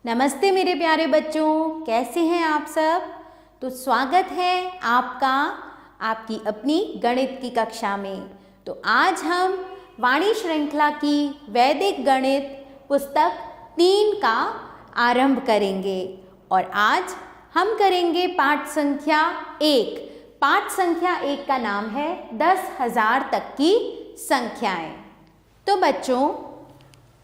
नमस्ते मेरे प्यारे बच्चों, कैसे हैं आप सब। तो स्वागत है आपका आपकी अपनी गणित की कक्षा में। तो आज हम वाणी श्रृंखला की वैदिक गणित पुस्तक 3 का आरंभ करेंगे और आज हम करेंगे पाठ संख्या 1। पाठ संख्या 1 का नाम है 10,000 तक की संख्याएं। तो बच्चों,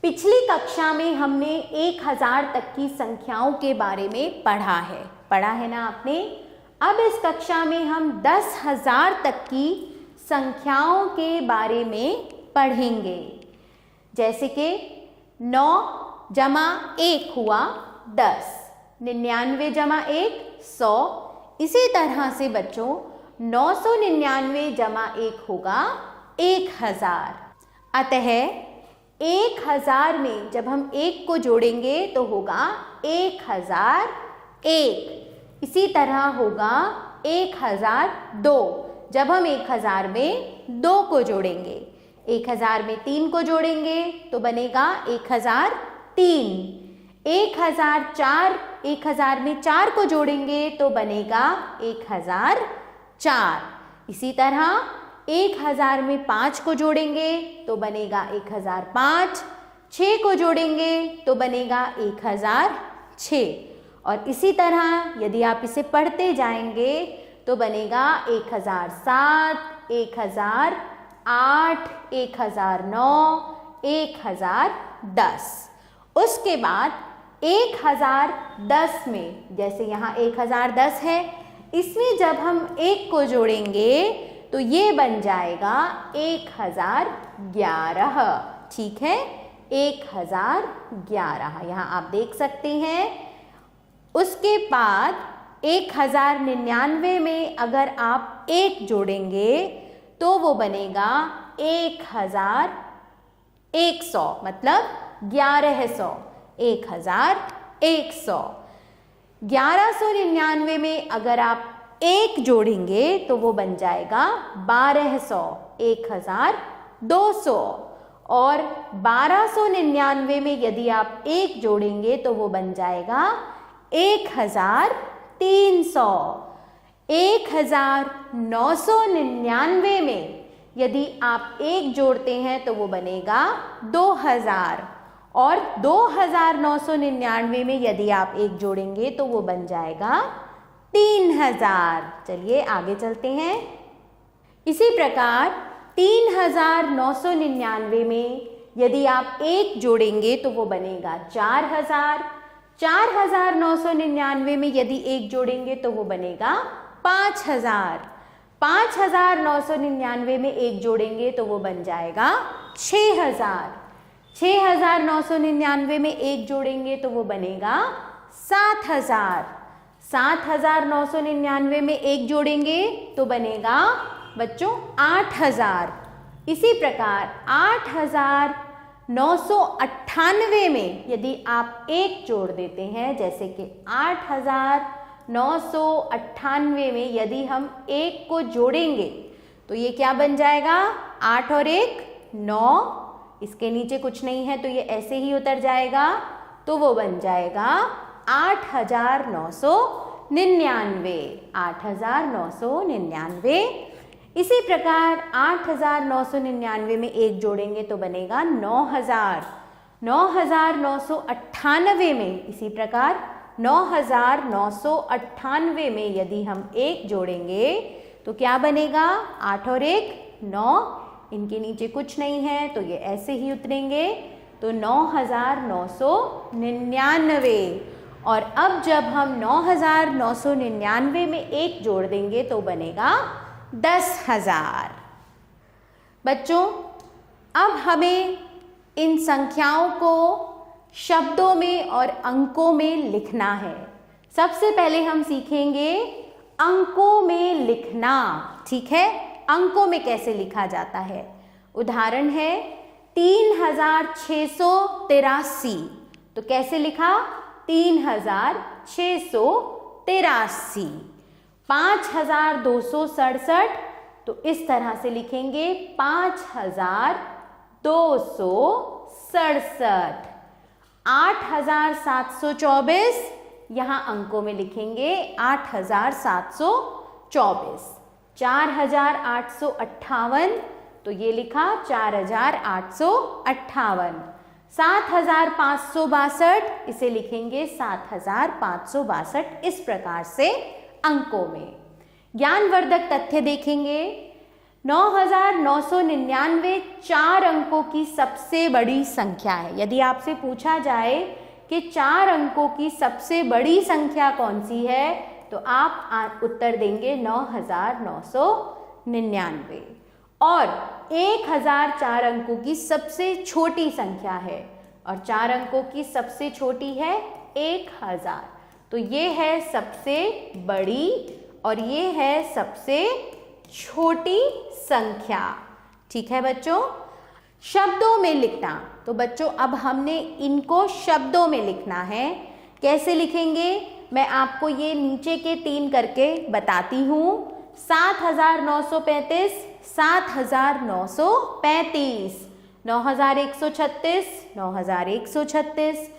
पिछली कक्षा में हमने 1000 तक की संख्याओं के बारे में पढ़ा है ना आपने। अब इस कक्षा में हम 10,000 तक की संख्याओं के बारे में पढ़ेंगे। जैसे कि 9 जमा 1 हुआ 10, 99 जमा 1 100। इसी तरह से बच्चों 999 जमा 1 होगा 1000। अतः 1000 में जब हम 1 को जोड़ेंगे तो होगा 1001। इसी तरह होगा 1002 जब हम 1000 में 2 को जोड़ेंगे। 1000 में 3 को जोड़ेंगे तो बनेगा 1003। 1000 में 4 को जोड़ेंगे तो बनेगा 1004। इसी तरह 1000 में 5 को जोड़ेंगे तो बनेगा 1005। 6 को जोड़ेंगे तो बनेगा 1006। और इसी तरह यदि आप इसे पढ़ते जाएंगे तो बनेगा 1007, 1008, 1009, 1010। उसके बाद 1010 में, जैसे यहाँ 1010 है, इसमें जब हम 1 को जोड़ेंगे तो ये बन जाएगा 1011। ठीक है, 1011 यहाँ आप देख सकते हैं। उसके बाद 1099 में अगर आप 1 जोड़ेंगे तो वो बनेगा 1100, मतलब 1100। 1100। 1199 में अगर आप 1 जोड़ेंगे तो वो बन जाएगा 1200, 1200। और 1299 में यदि आप 1 जोड़ेंगे तो वो बन जाएगा 1300। 1999 में यदि आप 1 जोड़ते हैं तो वो बनेगा 2000। और 2999 में यदि आप 1 जोड़ेंगे तो वो बन जाएगा 3000। चलिए आगे चलते हैं। इसी प्रकार 3999 में यदि आप 1 जोड़ेंगे तो वो बनेगा 4000। 4999 में यदि 1 जोड़ेंगे तो वो बनेगा 5000। 5999 में 1 जोड़ेंगे तो वो बन जाएगा 6000। 6999 में 1 जोड़ेंगे तो वो बनेगा 7000। 7999 में 1 जोड़ेंगे तो बनेगा बच्चों 8000। इसी प्रकार 8998 में यदि आप 1 जोड़ देते हैं, जैसे कि 8998 में यदि हम 1 को जोड़ेंगे तो ये क्या बन जाएगा? 8 और 1 9। इसके नीचे कुछ नहीं है तो ये ऐसे ही उतर जाएगा, तो वो बन जाएगा 8999। 8999। इसी प्रकार 8999 में 1 जोड़ेंगे तो बनेगा 9000। 9998 में इसी प्रकार 9998 में यदि हम 1 जोड़ेंगे तो क्या बनेगा? 8 और 1 9। इनके नीचे कुछ नहीं है तो ये ऐसे ही उतरेंगे, तो 9999। और अब जब हम 9999 में 1 जोड़ देंगे तो बनेगा 10,000। बच्चों, अब हमें इन संख्याओं को शब्दों में और अंकों में लिखना है। सबसे पहले हम सीखेंगे अंकों में लिखना। ठीक है, अंकों में कैसे लिखा जाता है। उदाहरण है 3683। तो कैसे लिखा? 3683। 5267 तो इस तरह से लिखेंगे 5267। 8724 यहाँ अंकों में लिखेंगे 8724। 4858 तो ये लिखा 4858। 7562 इसे लिखेंगे 7562 इस प्रकार से अंकों में। ज्ञानवर्धक तथ्य देखेंगे 9999 4 अंकों की सबसे बड़ी संख्या है। यदि आपसे पूछा जाए कि 4 अंकों की सबसे बड़ी संख्या कौन सी है तो आप उत्तर देंगे 9999। और 1000 4 अंकों की सबसे छोटी संख्या है और 4 अंकों की सबसे छोटी है 1000। तो ये है सबसे बड़ी और ये है सबसे छोटी संख्या। ठीक है बच्चों। शब्दों में लिखना, तो बच्चों अब हमने इनको शब्दों में लिखना है। कैसे लिखेंगे मैं आपको ये नीचे के 3 करके बताती हूँ। 7935, 7935, 9136, 9136,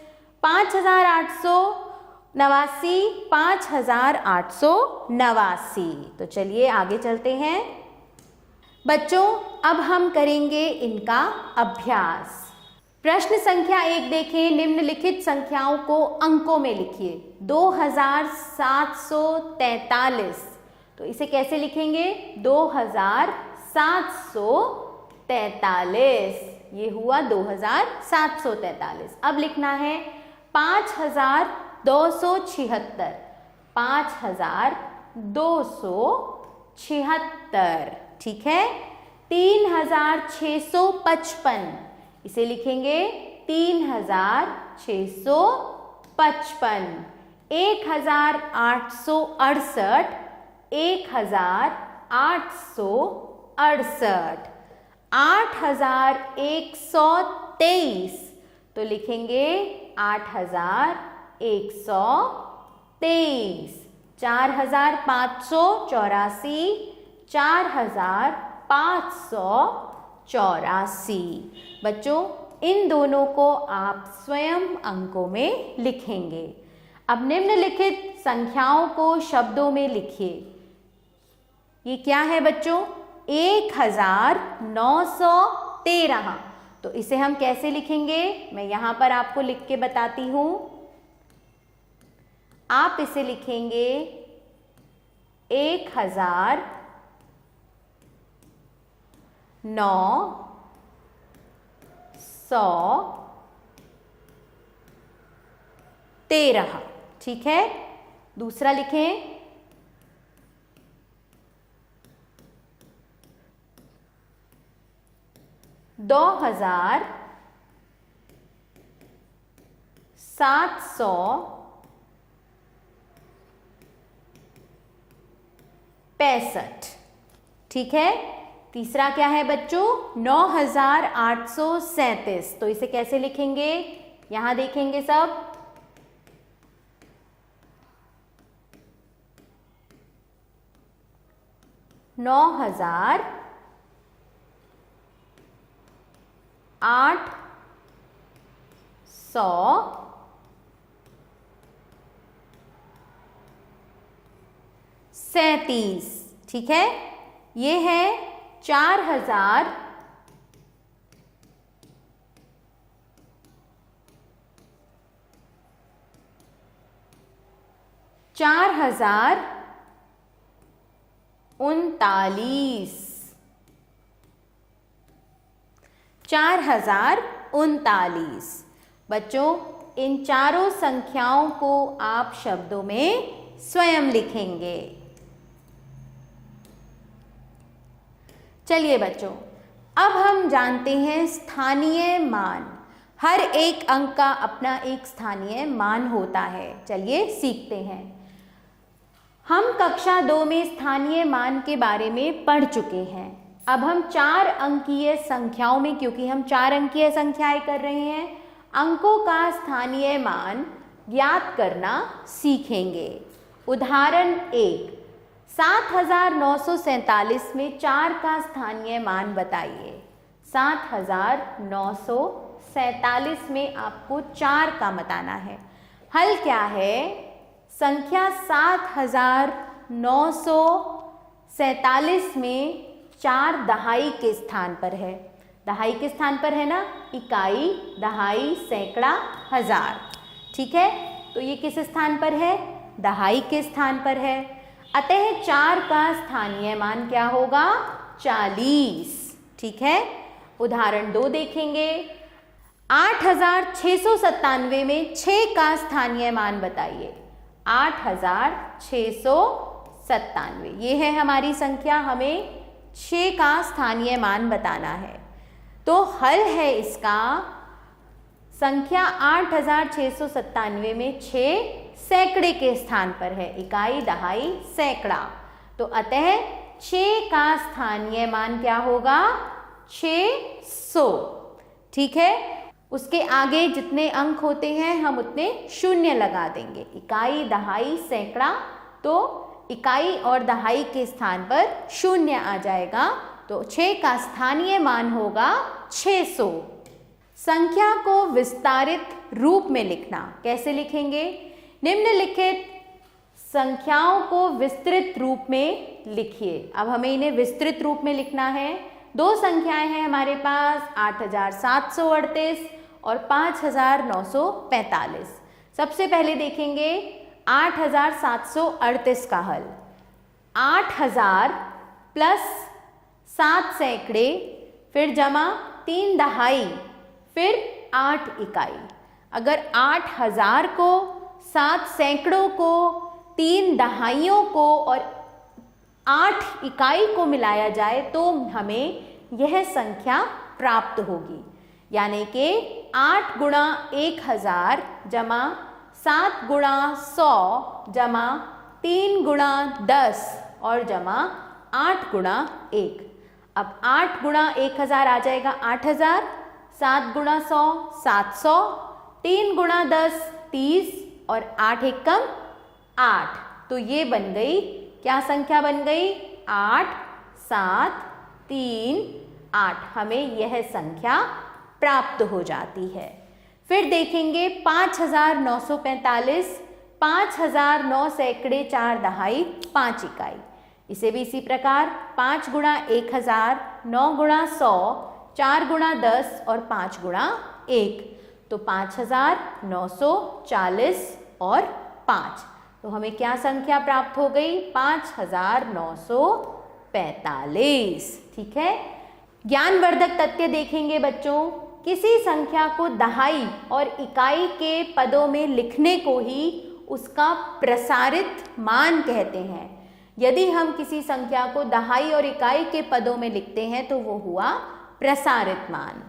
5889, 5889। तो चलिए आगे चलते हैं बच्चों। अब हम करेंगे इनका अभ्यास। प्रश्न संख्या 1 देखें, निम्नलिखित संख्याओं को अंकों में लिखिए। 2743, तो इसे कैसे लिखेंगे 2743, ये हुआ 2743। अब लिखना है 5276, 5276। ठीक है। 3655, इसे लिखेंगे 3655। 1868, 1868। 8123, तो लिखेंगे 8123। 4584, 4584। बच्चों इन दोनों को आप स्वयं अंकों में लिखेंगे। अब निम्नलिखित संख्याओं को शब्दों में लिखिए। ये क्या है बच्चों 1913, तो इसे हम कैसे लिखेंगे मैं यहां पर आपको लिख के बताती हूं। आप इसे लिखेंगे 1913। ठीक है। दूसरा लिखें 2765। ठीक है। तीसरा क्या है बच्चों 9837, तो इसे कैसे लिखेंगे यहां देखेंगे सब। 9837। ठीक है। ये है 4000 4039। 4039। बच्चों इन चारों संख्याओं को आप शब्दों में स्वयं लिखेंगे। चलिए बच्चों अब हम जानते हैं स्थानीय मान। हर एक अंक का अपना एक स्थानीय मान होता है। चलिए सीखते हैं। हम कक्षा 2 में स्थानीय मान के बारे में पढ़ चुके हैं। अब हम 4 अंकीय संख्याओं में, क्योंकि हम 4 अंकीय संख्याएं कर रहे हैं, अंकों का स्थानीय मान ज्ञात करना सीखेंगे। उदाहरण 1, 7947 में 4 का स्थानीय मान बताइए। 7947 में आपको 4 का बताना है। हल क्या है? संख्या 7947 में 4 दहाई के स्थान पर है। दहाई के स्थान पर है ना, इकाई, दहाई, सैकड़ा, हजार। ठीक है, तो ये किस स्थान पर है? दहाई के स्थान पर है। अतः 4 का स्थानीय मान क्या होगा? 40। ठीक है, उदाहरण 2 देखेंगे। 8697 में 6 का स्थानीय मान बताइए। 8697, ये है हमारी संख्या, हमें 6 का स्थानीय मान बताना है। तो हल है इसका, संख्या 8697 में 6 सैकड़े के स्थान पर है, इकाई, दहाई, सैकड़ा। तो अतः 6 का स्थानीय मान क्या होगा? 600। ठीक है, उसके आगे जितने अंक होते हैं हम उतने शून्य लगा देंगे। इकाई, दहाई, सैकड़ा, तो इकाई और दहाई के स्थान पर शून्य आ जाएगा। तो 6 का स्थानीय मान होगा 600। संख्या को विस्तारित रूप में लिखना, कैसे लिखेंगे? निम्नलिखित संख्याओं को विस्तृत रूप में लिखिए। अब हमें इन्हें विस्तृत रूप में लिखना है। 2 संख्याएं हैं हमारे पास, 8738 और 5945। सबसे पहले देखेंगे 8738 का हल। 8000 प्लस 7 सैकड़े, फिर जमा 3 दहाई, फिर 8 इकाई। अगर 8000 को, 7 सैकड़ों को, 3 दहाइयों को और 8 इकाई को मिलाया जाए तो हमें यह संख्या प्राप्त होगी। यानी कि 8 गुणा 1000 जमा 7 गुणा 100 जमा 3 गुणा 10 और जमा 8 गुणा 1। अब 8 गुणा 1000 आ जाएगा 8000, 7 गुणा 100 700, 3 गुणा 10 30 और 8 एकम 8। तो ये बन गई, क्या संख्या बन गई? 8 7 3 8। हमें यह संख्या प्राप्त हो जाती है। फिर देखेंगे 5945, 5009 सैकड़े 4 दहाई 5 इकाई। इसे भी इसी प्रकार 5 गुणा 1000, 9 गुणा 100, 4 गुणा 10 और 5 गुणा 1। तो 5940 और 5। तो हमें क्या संख्या प्राप्त हो गई? 5945। ठीक है, ज्ञानवर्धक तथ्य देखेंगे बच्चों। किसी संख्या को दहाई और इकाई के पदों में लिखने को ही उसका प्रसारित मान कहते हैं। यदि हम किसी संख्या को दहाई और इकाई के पदों में लिखते हैं तो वो हुआ प्रसारित मान।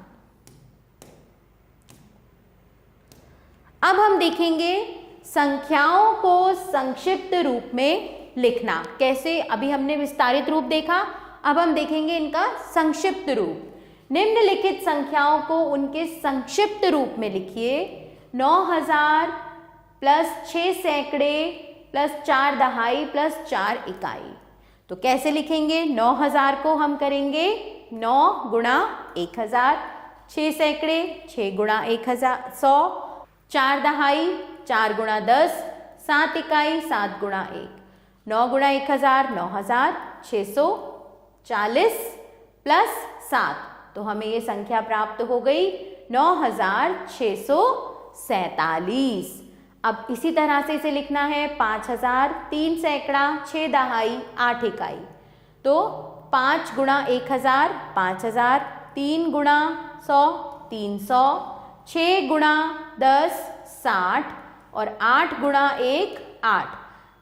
अब हम देखेंगे संख्याओं को संक्षिप्त रूप में लिखना कैसे। अभी हमने विस्तारित रूप देखा, अब हम देखेंगे इनका संक्षिप्त रूप। निम्नलिखित संख्याओं को उनके संक्षिप्त रूप में लिखिए। 9000 प्लस 6 सैकड़े प्लस 4 दहाई प्लस 4 इकाई। तो कैसे लिखेंगे? 9000 को हम करेंगे 9 गुणा 1000, 6 सैकड़े 6 गुणा 1000 100, 4 दहाई 4 गुणा 10, 7 इकाई 7 गुणा 1। 9 गुणा 1000 9000, 640 प्लस 7। तो हमें ये संख्या प्राप्त हो गई 9647। अब इसी तरह से इसे लिखना है 5000, 3 सैकड़ा 6 दहाई 8 इकाई। तो 5 गुणा 1000 5000, 3 गुणा 100 300, 6 गुणा 10 60 और 8 गुणा 1 8।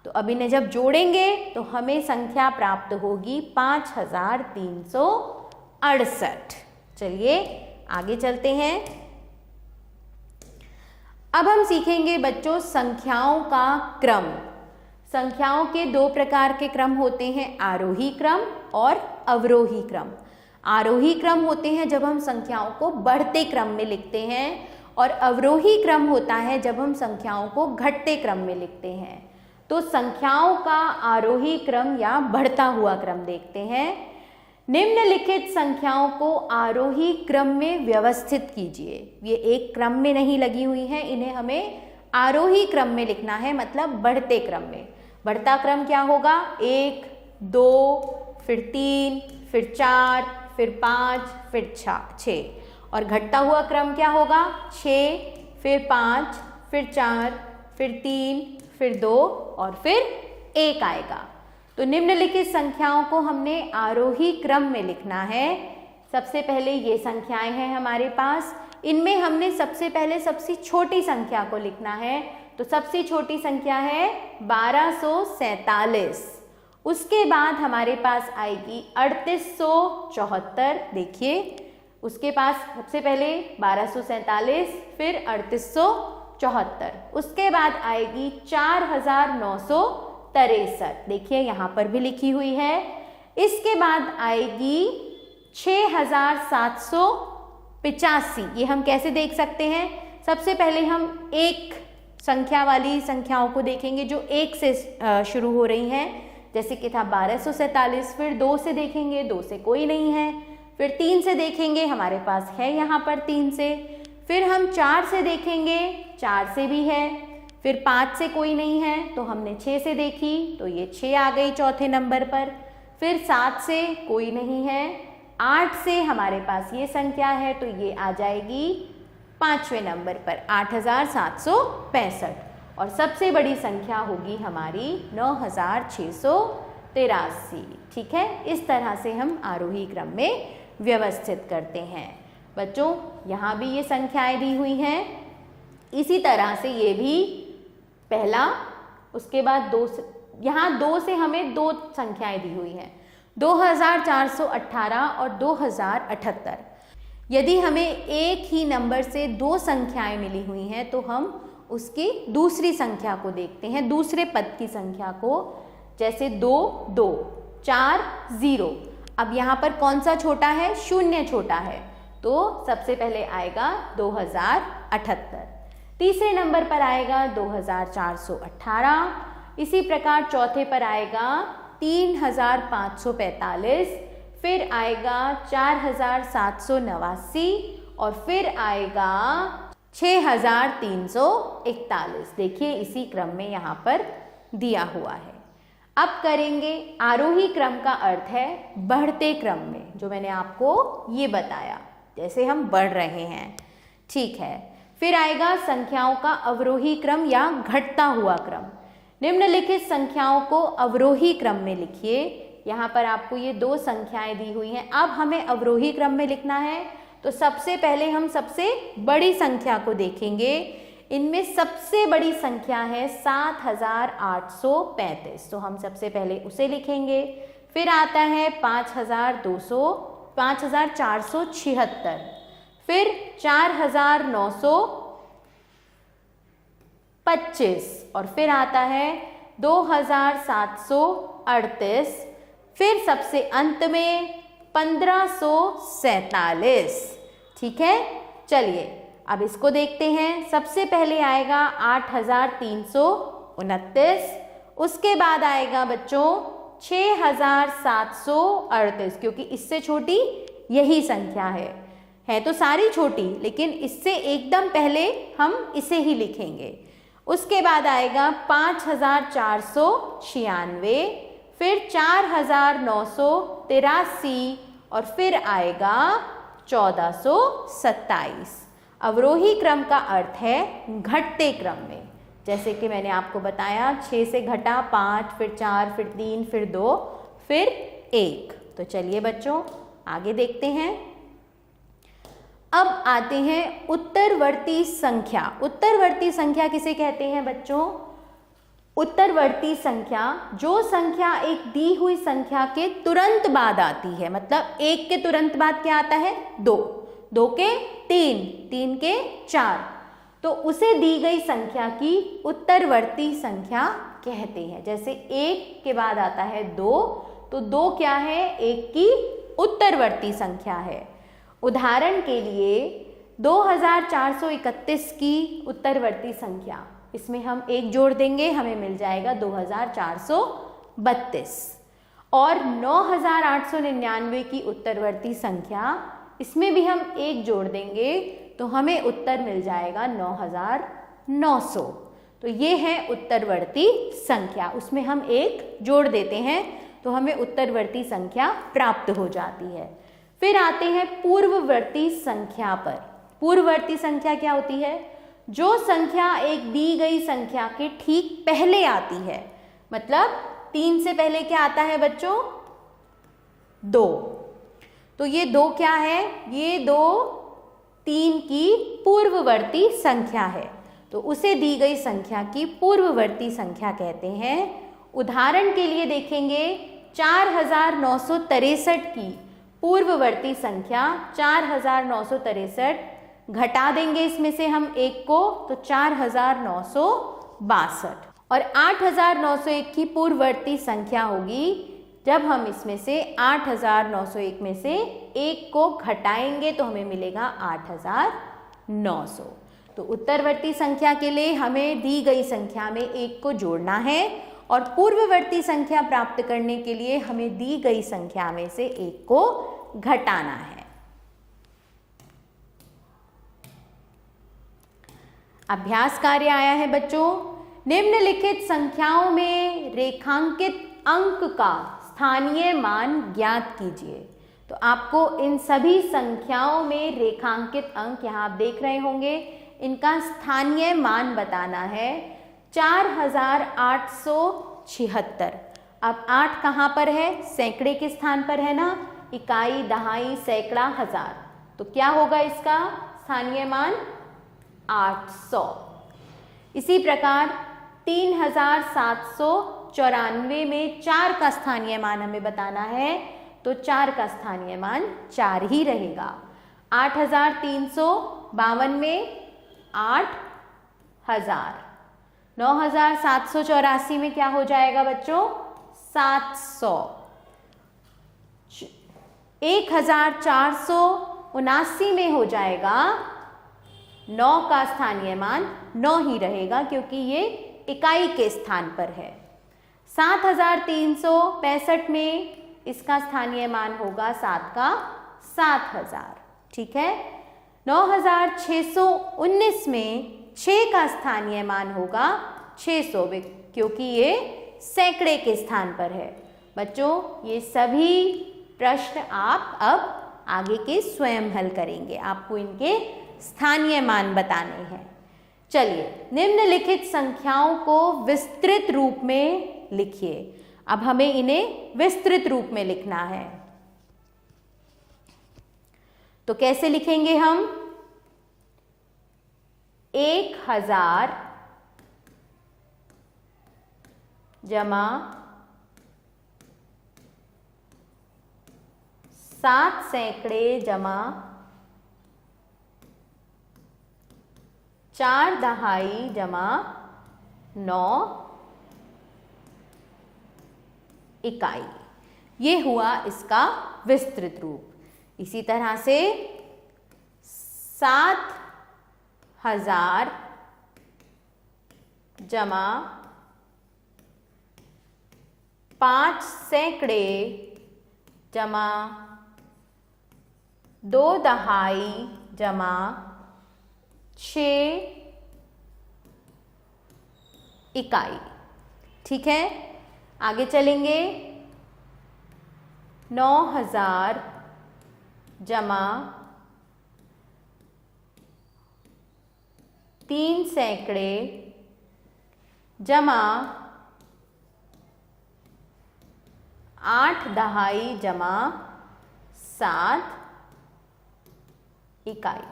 तो अब इन्हें जब जोड़ेंगे तो हमें संख्या प्राप्त होगी 5368। चलिए आगे चलते हैं। अब हम सीखेंगे बच्चों संख्याओं का क्रम। संख्याओं के 2 प्रकार के क्रम होते हैं, आरोही क्रम और अवरोही क्रम। आरोही क्रम होते हैं जब हम संख्याओं को बढ़ते क्रम में लिखते हैं और अवरोही क्रम होता है जब हम संख्याओं को घटते क्रम में लिखते हैं। तो संख्याओं का आरोही क्रम या बढ़ता हुआ क्रम देखते हैं। निम्नलिखित संख्याओं को आरोही क्रम में व्यवस्थित कीजिए। ये एक क्रम में नहीं लगी हुई हैं, इन्हें हमें आरोही क्रम में लिखना है, मतलब बढ़ते क्रम में। बढ़ता क्रम क्या होगा? 1, 2, फिर 3, फिर 4, फिर 5, फिर 6। और घटता हुआ क्रम क्या होगा? 6, फिर 5, फिर 4, फिर 3, फिर 2 और फिर 1 आएगा। तो निम्नलिखित संख्याओं को हमने आरोही क्रम में लिखना है। सबसे पहले ये संख्याएं हैं हमारे पास, इनमें हमने सबसे पहले सबसे छोटी संख्या को लिखना है। तो सबसे छोटी संख्या है 1247। उसके बाद हमारे पास आएगी 3874। देखिए, उसके पास सबसे पहले 1247, फिर 3874, उसके बाद आएगी 4963। देखिए यहाँ पर भी लिखी हुई है। इसके बाद आएगी 6785। ये हम कैसे देख सकते हैं? सबसे पहले हम एक संख्या वाली संख्याओं को देखेंगे जो 1 से शुरू हो रही हैं। जैसे कि था 1247, फिर 2 से देखेंगे, 2 से कोई नहीं है, फिर 3 से देखेंगे, हमारे पास है यहाँ पर 3 से, फिर हम 4 से देखेंगे, 4 से भी है, फिर 5 से कोई नहीं है तो हमने 6 से देखी तो ये 6 आ गई चौथे नंबर पर, फिर 7 से कोई नहीं है, 8 से हमारे पास ये संख्या है तो ये आ जाएगी 5वें नंबर पर 8765। और सबसे बड़ी संख्या होगी हमारी 9683। ठीक है, इस तरह से हम आरोही क्रम में व्यवस्थित करते हैं। बच्चों, यहाँ भी ये संख्याएं दी हुई हैं, इसी तरह से ये भी पहला, उसके बाद 2 से, यहाँ 2 से हमें 2 संख्याएं दी हुई हैं, 2418 और 2078। यदि हमें एक ही नंबर से 2 संख्याएं मिली हुई हैं तो हम उसकी दूसरी संख्या को देखते हैं, दूसरे पद की संख्या को। जैसे 2, 2, 4, 0। अब यहाँ पर कौन सा छोटा है? 0 छोटा है, तो सबसे पहले आएगा 2078। तीसरे नंबर पर आएगा 2418। इसी प्रकार चौथे पर आएगा 3545, फिर आएगा 4789 और फिर आएगा 6341। देखिए, इसी क्रम में यहाँ पर दिया हुआ है। अब करेंगे आरोही क्रम का अर्थ है बढ़ते क्रम में, जो मैंने आपको ये बताया, जैसे हम बढ़ रहे हैं। ठीक है, फिर आएगा संख्याओं का अवरोही क्रम या घटता हुआ क्रम। निम्नलिखित संख्याओं को अवरोही क्रम में लिखिए। यहाँ पर आपको ये 2 संख्याएं दी हुई हैं। अब हमें अवरोही क्रम में लिखना है, तो सबसे पहले हम सबसे बड़ी संख्या को देखेंगे। इनमें सबसे बड़ी संख्या है 7835, तो हम सबसे पहले उसे लिखेंगे। फिर आता है 5476, फिर 4925 और फिर आता है 2738, फिर सबसे अंत में 1547। ठीक है, चलिए अब इसको देखते हैं। सबसे पहले आएगा 8329, उसके बाद आएगा बच्चों 6738, क्योंकि इससे छोटी यही संख्या है तो सारी छोटी, लेकिन इससे एकदम पहले हम इसे ही लिखेंगे। उसके बाद आएगा 5496, फिर 4983 और फिर आएगा 1427। अवरोही क्रम का अर्थ है घटते क्रम में, जैसे कि मैंने आपको बताया 6 से घटा 5, फिर 4, फिर 3, फिर 2, फिर 1। तो चलिए बच्चों आगे देखते हैं। अब आते हैं उत्तरवर्ती संख्या। उत्तरवर्ती संख्या किसे कहते हैं बच्चों? उत्तरवर्ती संख्या जो संख्या एक दी हुई संख्या के तुरंत बाद आती है, मतलब 1 के तुरंत बाद क्या आता है? 2, 2 के 3, 3 के 4, तो उसे दी गई संख्या की उत्तरवर्ती संख्या कहते हैं। जैसे 1 के बाद आता है 2, तो 2 क्या है? 1 की उत्तरवर्ती संख्या है। उदाहरण के लिए 2431 की उत्तरवर्ती संख्या, इसमें हम 1 जोड़ देंगे, हमें मिल जाएगा 2432। और 9899 की उत्तरवर्ती संख्या, इसमें भी हम 1 जोड़ देंगे तो हमें उत्तर मिल जाएगा 9900। तो ये है उत्तरवर्ती संख्या, उसमें हम 1 जोड़ देते हैं तो हमें उत्तरवर्ती संख्या प्राप्त हो जाती है। फिर आते हैं पूर्ववर्ती संख्या पर। पूर्ववर्ती संख्या क्या होती है? जो संख्या एक दी गई संख्या के ठीक पहले आती है, मतलब 3 से पहले क्या आता है बच्चों? 2। तो ये 2 क्या है? ये 2 3 की पूर्ववर्ती संख्या है, तो उसे दी गई संख्या की पूर्ववर्ती संख्या कहते हैं। उदाहरण के लिए देखेंगे 4963 की पूर्ववर्ती संख्या 4963, घटा देंगे इसमें से हम 1 को तो 4962। और 8901 की पूर्ववर्ती संख्या होगी, जब हम इसमें से 8901 में से 1 को घटाएंगे तो हमें मिलेगा 8900। तो उत्तरवर्ती संख्या के लिए हमें दी गई संख्या में 1 को जोड़ना है और पूर्ववर्ती संख्या प्राप्त करने के लिए हमें दी गई संख्या में से 1 को घटाना है। अभ्यास कार्य आया है बच्चों, निम्नलिखित संख्याओं में रेखांकित अंक का स्थानीय मान ज्ञात कीजिए। तो आपको इन सभी संख्याओं में रेखांकित अंक, यहाँ आप देख रहे होंगे, इनका स्थानीय मान बताना है। 4876। अब 8 कहाँ पर है? सैकड़े के स्थान पर है ना, इकाई, दहाई, सैकड़ा, हजार। तो क्या होगा इसका स्थानीय मान? 800। इसी प्रकार 3794 में 4 का स्थानीय मान हमें बताना है, तो 4 का स्थानीय मान 4 ही रहेगा। 8352 में 8000। 9784 में क्या हो जाएगा बच्चों? 700। 1479 में हो जाएगा, 9 का स्थानीय मान 9 ही रहेगा क्योंकि ये इकाई के स्थान पर है। 7365 में इसका स्थानीय मान होगा 7 का 7000, ठीक है। 9619 में 6 का स्थानीय मान होगा 600 क्योंकि ये सैकड़े के स्थान पर है। बच्चों ये सभी प्रश्न आप अब आगे के स्वयं हल करेंगे, आपको इनके स्थानीय मान बताने हैं। चलिए, निम्नलिखित संख्याओं को विस्तृत रूप में लिखिए। अब हमें इन्हें विस्तृत रूप में लिखना है, तो कैसे लिखेंगे हम? 1000 जमा 7 सैकड़े जमा 4 दहाई जमा 9 इकाई। ये हुआ इसका विस्तृत रूप। इसी तरह से 7000 जमा 5 सैकड़े जमा 2 दहाई जमा 6 इकाई, ठीक है। आगे चलेंगे। 9000 जमा 3 सैकड़े जमा 8 दहाई जमा 7 इकाई।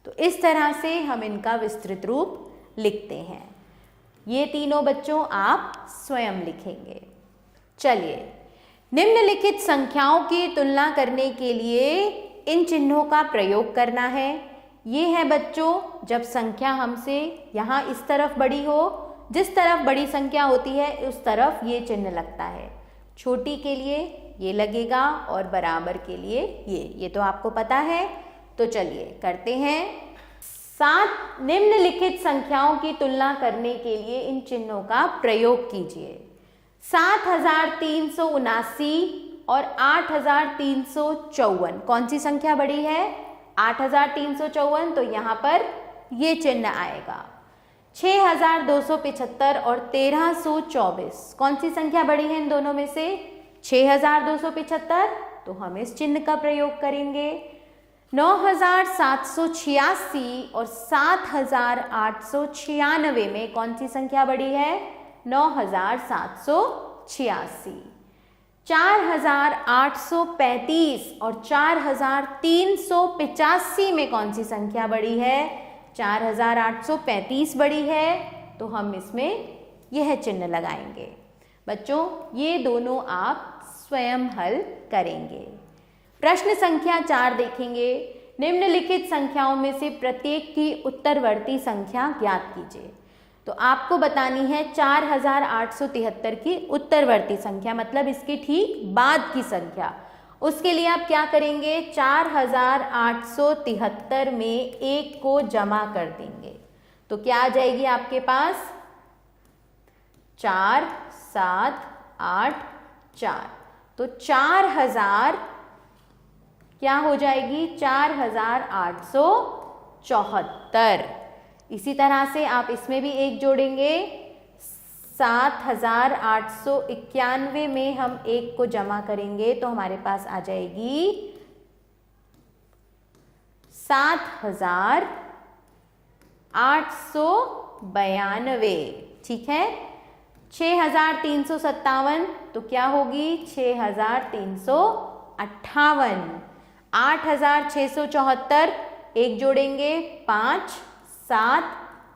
तो इस तरह से हम इनका विस्तृत रूप लिखते हैं। ये तीनों बच्चों आप स्वयं लिखेंगे। चलिए, निम्नलिखित संख्याओं की तुलना करने के लिए इन चिन्हों का प्रयोग करना है। ये है बच्चों, जब संख्या हमसे यहाँ इस तरफ बड़ी हो, जिस तरफ बड़ी संख्या होती है उस तरफ ये चिन्ह लगता है। छोटी के लिए ये लगेगा और बराबर के लिए ये तो आपको पता है। तो चलिए करते हैं। 7 निम्नलिखित संख्याओं की तुलना करने के लिए इन चिन्हों का प्रयोग कीजिए। 7379 और 8354, कौन सी संख्या बड़ी है? 8354, तो यहाँ पर ये चिन्ह आएगा। 6275 और 1324, कौन सी संख्या बड़ी है इन दोनों में से? 6275, तो हम इस चिन्ह का प्रयोग करेंगे। 9786 और 7896 में कौन सी संख्या बड़ी है? 9786। 4835 और 4385 में कौन सी संख्या बड़ी है? 4835 बड़ी है, तो हम इसमें यह चिन्ह लगाएंगे। बच्चों, ये दोनों आप स्वयं हल करेंगे। प्रश्न संख्या 4 देखेंगे। निम्नलिखित संख्याओं में से प्रत्येक की उत्तरवर्ती संख्या ज्ञात कीजिए। तो आपको बतानी है 4873 की उत्तरवर्ती संख्या, मतलब इसके ठीक बाद की संख्या। उसके लिए आप क्या करेंगे? 4873 में 1 को जमा कर देंगे, तो क्या आ जाएगी आपके पास? 4 7 8 4, तो 4000 क्या हो जाएगी? 4874। इसी तरह से आप इसमें भी 1 जोड़ेंगे। 7891 में हम 1 को जमा करेंगे तो हमारे पास आ जाएगी 7892। ठीक है। 6357, तो क्या होगी? 6358। 8674, 1 जोड़ेंगे, 5 7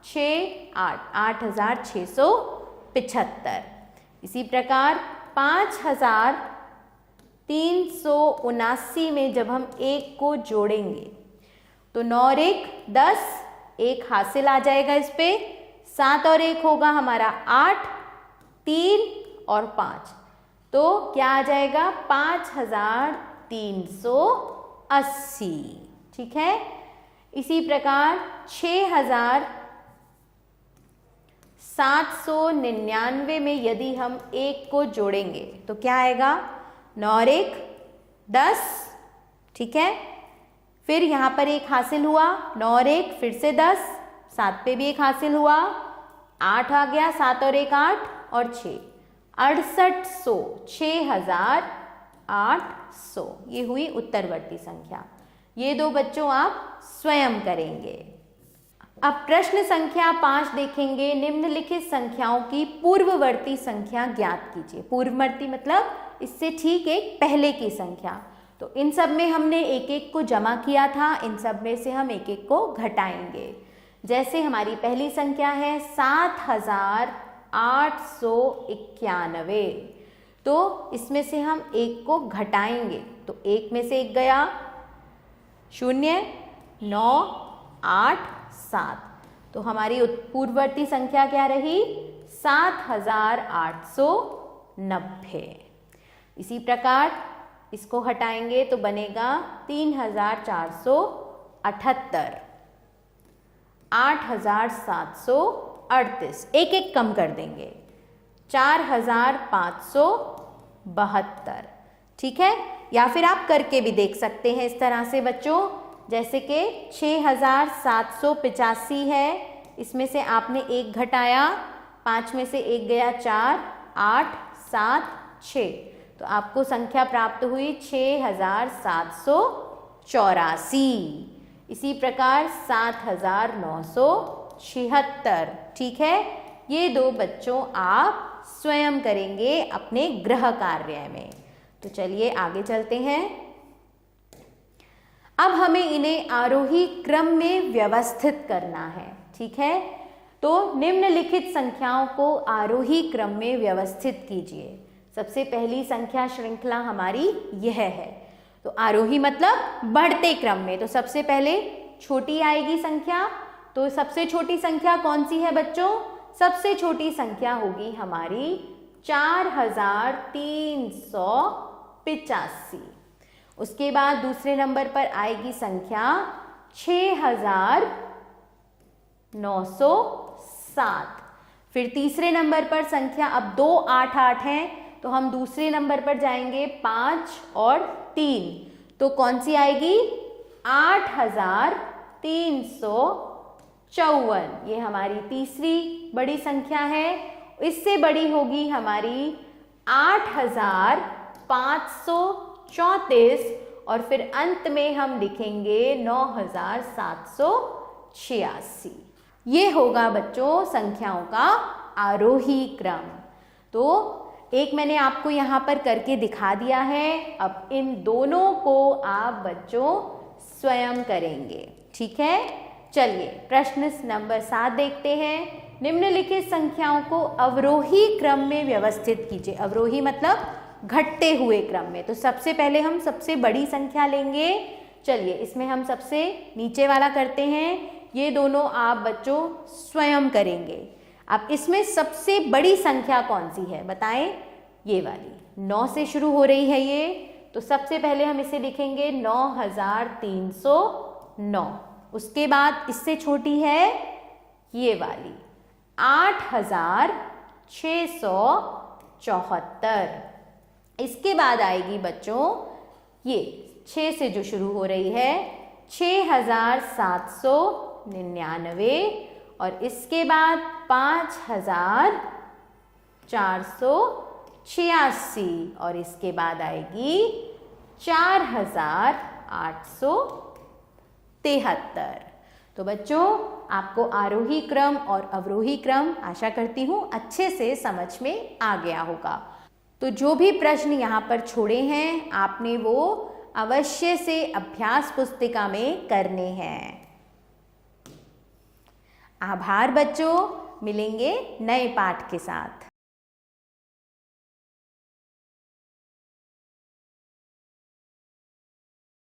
6 8, 8675। इसी प्रकार 5379 में जब हम 1 को जोड़ेंगे तो 9 और 1 10, 1 हासिल आ जाएगा इस पे। 7 और 1 होगा हमारा 8, 3 और 5, तो क्या आ जाएगा? 5380। ठीक है। इसी प्रकार 6799 में यदि हम 1 को जोड़ेंगे तो क्या आएगा? 9 और 1 10। ठीक है। फिर यहाँ पर 1 हासिल हुआ, 9 और 1 फिर से 10, 7 पे भी 1 हासिल हुआ, 8 आ गया, 7 और 1 8 और 6, 6800, 6800, ये हुई उत्तरवर्ती संख्या। ये दो बच्चों आप स्वयं करेंगे। अब प्रश्न संख्या 5 देखेंगे। निम्नलिखित संख्याओं की पूर्ववर्ती संख्या ज्ञात कीजिए। पूर्ववर्ती मतलब इससे ठीक एक पहले की संख्या। तो इन सब में हमने 1-1 को जमा किया था, इन सब में से हम 1-1 को घटाएंगे। जैसे हमारी पहली संख्या है 7891, तो इसमें से हम 1 को घटाएंगे, तो 1 में से 1 गया, 0 9 8 7, तो हमारी पूर्ववर्ती संख्या क्या रही? 7890। इसी प्रकार इसको हटाएंगे तो बनेगा 3478, 8738, 1-1 कम कर देंगे, 4572। ठीक है। या फिर आप करके भी देख सकते हैं इस तरह से बच्चों, जैसे कि 6785 है, इसमें से आपने 1 घटाया, 5 में से 1 गया, 4 8 7 6, तो आपको संख्या प्राप्त हुई 6784। इसी प्रकार 7976। ठीक है। ये दो बच्चों आप स्वयं करेंगे अपने गृह कार्य में। तो चलिए आगे चलते हैं। अब हमें इन्हें आरोही क्रम में व्यवस्थित करना है। ठीक है। तो निम्नलिखित संख्याओं को आरोही क्रम में व्यवस्थित कीजिए। सबसे पहली संख्या श्रृंखला हमारी यह है। तो आरोही मतलब बढ़ते क्रम में, तो सबसे पहले छोटी आएगी संख्या। तो सबसे छोटी संख्या कौन सी है बच्चों? सबसे छोटी संख्या होगी हमारी 4385। उसके बाद दूसरे नंबर पर आएगी संख्या 6907। फिर तीसरे नंबर पर संख्या, अब 2 8 8 हैं तो हम दूसरे नंबर पर जाएंगे 5 और 3, तो कौन सी आएगी 8354। ये हमारी तीसरी बड़ी संख्या है। इससे बड़ी होगी हमारी 8534 और फिर अंत में हम लिखेंगे 9786। ये होगा बच्चों संख्याओं का आरोही क्रम। तो एक मैंने आपको यहाँ पर करके दिखा दिया है। अब इन दोनों को आप बच्चों स्वयं करेंगे, ठीक है। चलिए प्रश्न नंबर 7 देखते हैं। निम्नलिखित संख्याओं को अवरोही क्रम में व्यवस्थित कीजिए। अवरोही मतलब घटते हुए क्रम में। तो सबसे पहले हम सबसे बड़ी संख्या लेंगे। चलिए इसमें हम सबसे नीचे वाला करते हैं। ये दोनों आप बच्चों स्वयं करेंगे। अब इसमें सबसे बड़ी संख्या कौन सी है बताएं? ये वाली 9 से शुरू हो रही है ये। तो सबसे पहले हम इसे लिखेंगे 9309। उसके बाद इससे छोटी है ये वाली 8674। इसके बाद आएगी बच्चों ये 6 से जो शुरू हो रही है 6799 और इसके बाद 5486 और इसके बाद आएगी 4873। तो बच्चों आपको आरोही क्रम और अवरोही क्रम आशा करती हूँ अच्छे से समझ में आ गया होगा। तो जो भी प्रश्न यहाँ पर छोड़े हैं आपने वो अवश्य से अभ्यास पुस्तिका में करने हैं। आभार बच्चों, मिलेंगे नए पाठ के साथ।